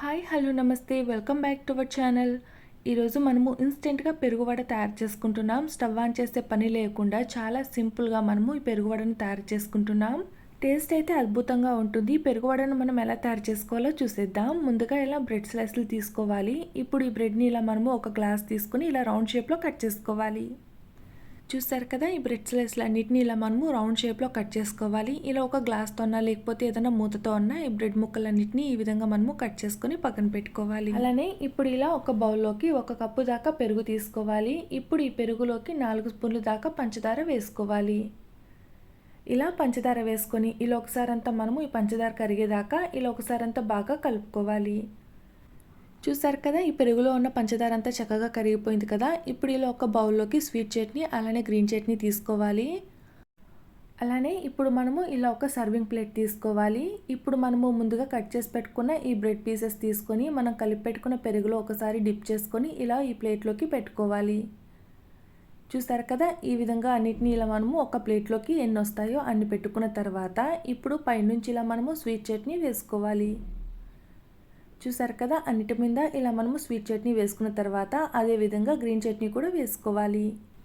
Hi hello నమస్తే welcome back to our channel. ఈరోజు మనము ఇన్స్టెంట్గా పెరుగువడ తయారు చేసుకుంటున్నాం. స్టవ్ ఆన్ చేసే పని లేకుండా చాలా సింపుల్గా మనము ఈ పెరుగువడను తయారు చేసుకుంటున్నాం. టేస్ట్ అయితే అద్భుతంగా ఉంటుంది. పెరుగువడను మనం ఎలా తయారు చేసుకోవాలో చూసేద్దాం. ముందుగా ఇలా బ్రెడ్ స్లైస్లు తీసుకోవాలి. ఇప్పుడు ఈ బ్రెడ్ని ఇలా మనము ఒక గ్లాస్ తీసుకుని ఇలా రౌండ్ షేప్లో కట్ చేసుకోవాలి. చూస్తారు కదా, ఈ బ్రెడ్ స్లైస్లు అన్నిటిని ఇలా మనము రౌండ్ షేప్లో కట్ చేసుకోవాలి. ఇలా ఒక గ్లాస్తో అన్నా లేకపోతే ఏదైనా మూతతో అన్నా ఈ బ్రెడ్ ముక్కలన్నిటిని ఈ విధంగా మనము కట్ చేసుకొని పక్కన పెట్టుకోవాలి. అలానే ఇప్పుడు ఇలా ఒక బౌల్లోకి 1 కప్పు దాకా పెరుగు తీసుకోవాలి. ఇప్పుడు ఈ పెరుగులోకి 4 స్పూన్లు దాకా పంచదార వేసుకోవాలి. ఇలా పంచదార వేసుకొని ఇలా ఒకసారి అంతా మనము ఈ పంచదార కరిగేదాకా ఇలా ఒకసారి అంతా బాగా కలుపుకోవాలి. చూసారు కదా, ఈ పెరుగులో ఉన్న పంచదార అంతా చక్కగా కరిగిపోయింది కదా. ఇప్పుడు ఇలా ఒక బౌల్లోకి స్వీట్ చట్నీ అలానే గ్రీన్ చట్నీ తీసుకోవాలి. అలానే ఇప్పుడు మనము ఇలా ఒక సర్వింగ్ ప్లేట్ తీసుకోవాలి. ఇప్పుడు మనము ముందుగా కట్ చేసి పెట్టుకున్న ఈ బ్రెడ్ పీసెస్ తీసుకొని మనం కలిపి పెట్టుకున్న పెరుగులో ఒకసారి డిప్ చేసుకొని ఇలా ఈ ప్లేట్లోకి పెట్టుకోవాలి. చూసారు కదా, ఈ విధంగా అన్నిటిని ఇలా మనము ఒక ప్లేట్లోకి ఎన్ని వస్తాయో అన్ని పెట్టుకున్న తర్వాత ఇప్పుడు పైనుంచి ఇలా మనము స్వీట్ చట్నీ వేసుకోవాలి. చూసారు కదా, అన్నిటి మీద ఇలా మనము స్వీట్ చట్నీ వేసుకున్న తర్వాత అదే విధంగా గ్రీన్ చట్నీ కూడా వేసుకోవాలి.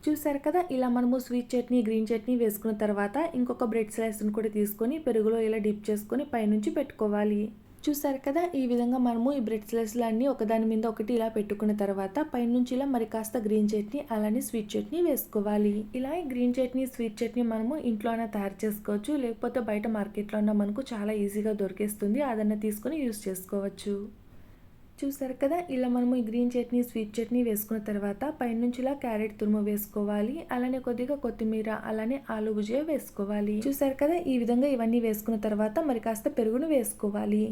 చూసారు కదా, ఇలా మనము స్వీట్ చట్నీ గ్రీన్ చట్నీ వేసుకున్న తర్వాత ఇంకొక బ్రెడ్ స్లైస్ని కూడా తీసుకొని పెరుగులో ఇలా డిప్ చేసుకొని పైనుంచి పెట్టుకోవాలి. చూసారు కదా, ఈ విధంగా మనము ఈ బ్రెడ్ స్లైస్లు అన్నీ ఒకదాని మీద ఒకటి ఇలా పెట్టుకున్న తర్వాత పైనుంచి ఇలా మరి కాస్త గ్రీన్ చట్నీ అలానే స్వీట్ చట్నీ వేసుకోవాలి. ఇలా ఈ గ్రీన్ చట్నీ స్వీట్ చట్నీ మనము ఇంట్లోనే తయారు చేసుకోవచ్చు, లేకపోతే బయట మార్కెట్లో ఉన్న మనకు చాలా ఈజీగా దొరికేస్తుంది, అదన్నా తీసుకొని యూస్ చేసుకోవచ్చు. చూసారు కదా, ఇలా మనము ఈ గ్రీన్ చట్నీ స్వీట్ చట్నీ వేసుకున్న తర్వాత పైనుంచి ఇలా క్యారెట్ తురుము వేసుకోవాలి. అలానే కొద్దిగా కొత్తిమీర అలానే ఆలు భుజియా వేసుకోవాలి. చూసారు కదా, ఈ విధంగా ఇవన్నీ వేసుకున్న తర్వాత మరి కాస్త పెరుగును వేసుకోవాలి.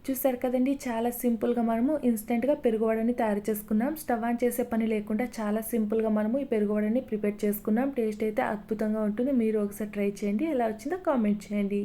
చూసారు కదండి, చాలా సింపుల్గా మనము ఇన్స్టెంట్గా పెరుగువడని తయారు చేసుకున్నాం. స్టవ్ ఆన్ చేసే పని లేకుండా చాలా సింపుల్గా మనము ఈ పెరుగువడని ప్రిపేర్ చేసుకున్నాం. టేస్ట్ అయితే అద్భుతంగా ఉంటుంది. మీరు ఒకసారి ట్రై చేయండి, ఎలా వచ్చిందో కామెంట్ చేయండి.